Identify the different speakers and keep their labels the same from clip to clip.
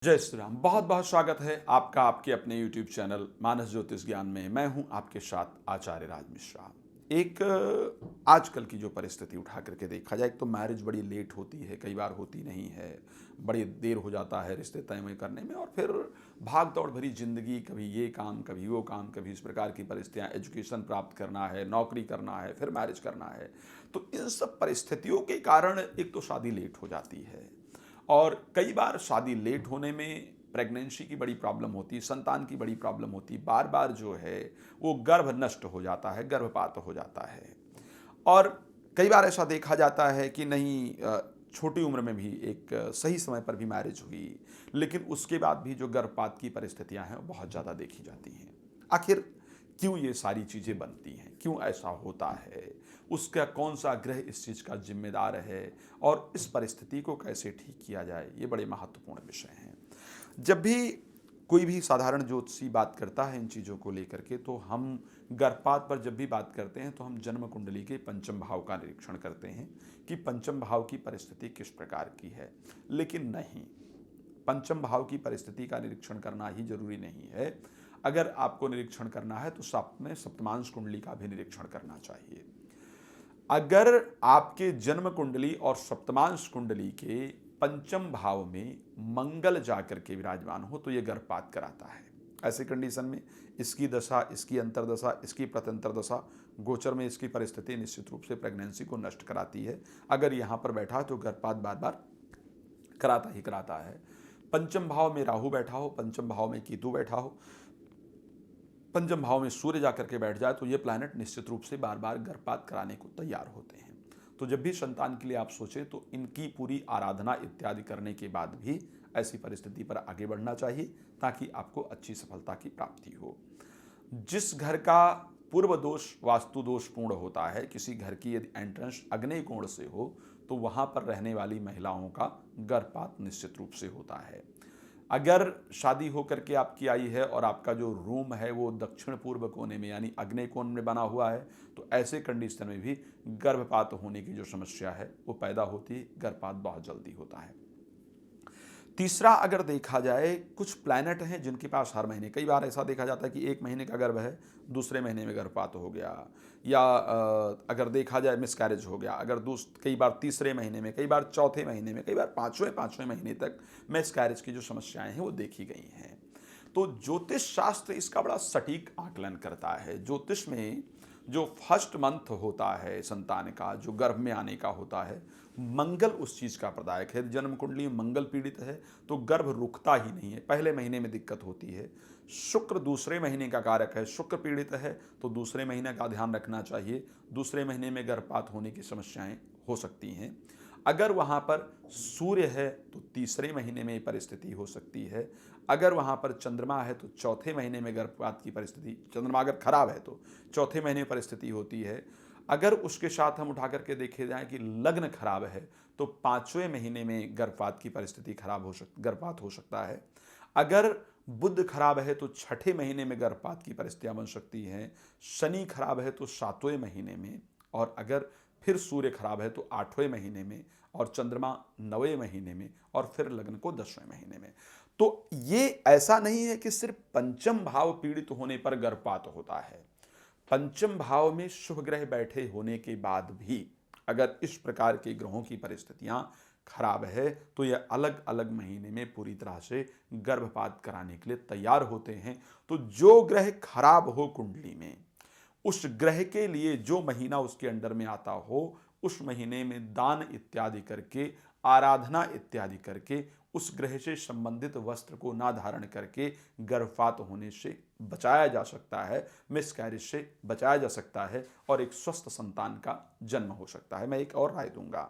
Speaker 1: जय श्री राम। बहुत बहुत स्वागत है आपका आपके अपने YouTube चैनल मानस ज्योतिष ज्ञान में। मैं हूं आपके साथ आचार्य राज मिश्रा। एक आजकल की जो परिस्थिति उठा करके देखा जाए, एक तो मैरिज बड़ी लेट होती है, कई बार होती नहीं है, बड़ी देर हो जाता है रिश्ते तय करने में, और फिर भाग दौड़ भरी जिंदगी, कभी ये काम कभी वो काम, कभी इस प्रकार की परिस्थितियाँ, एजुकेशन प्राप्त करना है, नौकरी करना है, फिर मैरिज करना है। तो इन सब परिस्थितियों के कारण एक तो शादी लेट हो जाती है, और कई बार शादी लेट होने में प्रेगनेंसी की बड़ी प्रॉब्लम होती है, संतान की बड़ी प्रॉब्लम होती है, बार बार जो है वो गर्भ नष्ट हो जाता है, गर्भपात हो जाता है। और कई बार ऐसा देखा जाता है कि नहीं, छोटी उम्र में भी एक सही समय पर भी मैरिज हुई, लेकिन उसके बाद भी जो गर्भपात की परिस्थितियां हैं वो बहुत ज़्यादा देखी जाती हैं। आखिर क्यों ये सारी चीज़ें बनती हैं, क्यों ऐसा होता है, उसका कौन सा ग्रह इस चीज़ का जिम्मेदार है, और इस परिस्थिति को कैसे ठीक किया जाए, ये बड़े महत्वपूर्ण विषय हैं। जब भी कोई भी साधारण ज्योतिषी बात करता है इन चीज़ों को लेकर के, तो हम गर्भपात पर जब भी बात करते हैं तो हम जन्म कुंडली के पंचम भाव का निरीक्षण करते हैं कि पंचम भाव की परिस्थिति किस प्रकार की है। लेकिन नहीं, पंचम भाव की परिस्थिति का निरीक्षण करना ही जरूरी नहीं है। अगर आपको निरीक्षण करना है तो साथ में सप्तमांश कुंडली का भी निरीक्षण करना चाहिए। अगर आपके जन्म कुंडली और सप्तमांश कुंडली के पंचम भाव में मंगल जाकर के विराजमान हो तो यह गर्भपात कराता है। ऐसे कंडीशन में इसकी दशा, इसकी अंतरदशा, इसकी प्रत्यंतर दशा, गोचर में इसकी परिस्थिति निश्चित रूप से प्रेगनेंसी को नष्ट कराती है। अगर यहाँ पर बैठा है तो गर्भपात बार बार कराता ही कराता है। पंचम भाव में राहु बैठा हो, पंचम भाव में केतु बैठा हो, पंचम भाव में सूर्य जाकर के बैठ जाए तो ये प्लैनेट निश्चित रूप से बार बार गर्भपात कराने को तैयार होते हैं। तो जब भी संतान के लिए आप सोचें तो इनकी पूरी आराधना इत्यादि करने के बाद भी ऐसी परिस्थिति पर आगे बढ़ना चाहिए, ताकि आपको अच्छी सफलता की प्राप्ति हो। जिस घर का पूर्व दोष वास्तु दोष पूर्ण होता है, किसी घर की यदि एंट्रेंस अग्नि कोण से हो, तो वहां पर रहने वाली महिलाओं का गर्भपात निश्चित रूप से होता है। अगर शादी होकर के आपकी आई है और आपका जो रूम है वो दक्षिण पूर्व कोने में यानी अग्नि कोण में बना हुआ है, तो ऐसे कंडीशन में भी गर्भपात होने की जो समस्या है वो पैदा होती है। गर्भपात बहुत जल्दी होता है। तीसरा, अगर देखा जाए, कुछ प्लैनेट हैं जिनके पास हर महीने, कई बार ऐसा देखा जाता है कि एक महीने का गर्भ है, दूसरे महीने में गर्भपात हो गया, या अगर देखा जाए मिसकैरेज हो गया, अगर कई बार तीसरे महीने में, कई बार चौथे महीने में, कई बार पाँचवें पाँचवें महीने तक मिसकैरेज की जो समस्याएं हैं वो देखी गई हैं। तो ज्योतिष शास्त्र इसका बड़ा सटीक आकलन करता है। ज्योतिष में जो फर्स्ट मंथ होता है संतान का, जो गर्भ में आने का होता है, मंगल उस चीज का प्रदायक है। जन्म कुंडली में मंगल पीड़ित है तो गर्भ रुकता ही नहीं है, पहले महीने में दिक्कत होती है। शुक्र दूसरे महीने का कारक है, शुक्र पीड़ित है तो दूसरे महीने का ध्यान रखना चाहिए। दूसरे महीने में गर्भपात होने की समस्याएं हो सकती हैं। अगर वहां पर सूर्य है तो तीसरे महीने में परिस्थिति हो सकती है। अगर वहां पर चंद्रमा है तो चौथे महीने में गर्भपात की परिस्थिति, चंद्रमा अगर खराब है तो चौथे महीने में परिस्थिति होती है। अगर उसके साथ हम उठा करके देखे जाए कि लग्न खराब है तो पांचवें महीने में गर्भपात की परिस्थिति गर्भपात हो सकता है। अगर बुध खराब है तो छठे महीने में गर्भपात की परिस्थितियां बन सकती हैं। शनि खराब है तो सातवें महीने में, और अगर फिर सूर्य खराब है तो आठवें महीने में, और चंद्रमा नवें महीने में, और फिर लग्न को 10वें महीने में। तो ये ऐसा नहीं है कि सिर्फ पंचम भाव पीड़ित होने पर गर्भपात होता है। पंचम भाव में शुभ ग्रह बैठे होने के बाद भी अगर इस प्रकार के ग्रहों की परिस्थितियां खराब है तो यह अलग अलग महीने में पूरी तरह से गर्भपात कराने के लिए तैयार होते हैं। तो जो ग्रह खराब हो कुंडली में, उस ग्रह के लिए जो महीना उसके अंडर में आता हो, उस महीने में दान इत्यादि करके, आराधना इत्यादि करके, उस ग्रह से संबंधित वस्त्र को ना धारण करके गर्भपात होने से बचाया जा सकता है, मिसकैरेज से बचाया जा सकता है, और एक स्वस्थ संतान का जन्म हो सकता है। मैं एक और राय दूंगा।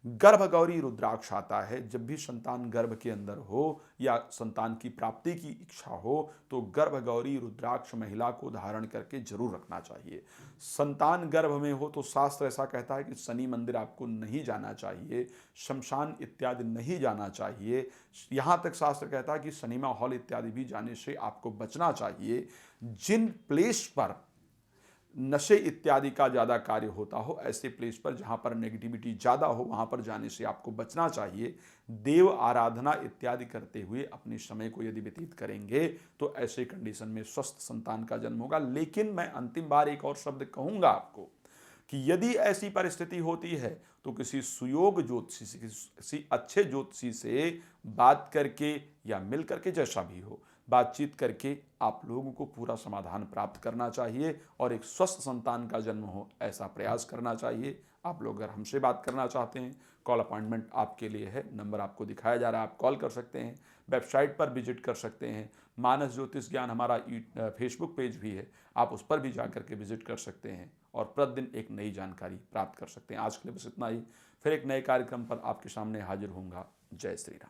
Speaker 1: गर्भ गौरी रुद्राक्ष आता है। जब भी संतान गर्भ के अंदर हो या संतान की प्राप्ति की इच्छा हो तो गर्भ गौरी रुद्राक्ष महिला को धारण करके जरूर रखना चाहिए। संतान गर्भ में हो तो शास्त्र ऐसा कहता है कि शनि मंदिर आपको नहीं जाना चाहिए, शमशान इत्यादि नहीं जाना चाहिए। यहाँ तक शास्त्र कहता है कि सिनेमा हॉल इत्यादि भी जाने से आपको बचना चाहिए। जिन प्लेस पर नशे इत्यादि का ज़्यादा कार्य होता हो, ऐसे प्लेस पर जहाँ पर नेगेटिविटी ज़्यादा हो वहाँ पर जाने से आपको बचना चाहिए। देव आराधना इत्यादि करते हुए अपने समय को यदि व्यतीत करेंगे तो ऐसे कंडीशन में स्वस्थ संतान का जन्म होगा। लेकिन मैं अंतिम बार एक और शब्द कहूँगा आपको कि यदि ऐसी परिस्थिति होती है तो किसी सुयोग ज्योतिषी से, किसी अच्छे ज्योतिषी से बात करके या मिल करके, जैसा भी हो, बातचीत करके आप लोगों को पूरा समाधान प्राप्त करना चाहिए और एक स्वस्थ संतान का जन्म हो ऐसा प्रयास करना चाहिए। आप लोग अगर हमसे बात करना चाहते हैं, कॉल अपॉइंटमेंट आपके लिए है, नंबर आपको दिखाया जा रहा है, आप कॉल कर सकते हैं, वेबसाइट पर विजिट कर सकते हैं। मानस ज्योतिष ज्ञान हमारा फेसबुक पेज भी है, आप उस पर भी जाकर के विजिट कर सकते हैं और प्रतिदिन एक नई जानकारी प्राप्त कर सकते हैं। आज के लिए बस इतना ही, फिर एक नए कार्यक्रम पर आपके सामने हाजिर होऊंगा। जय श्री राम।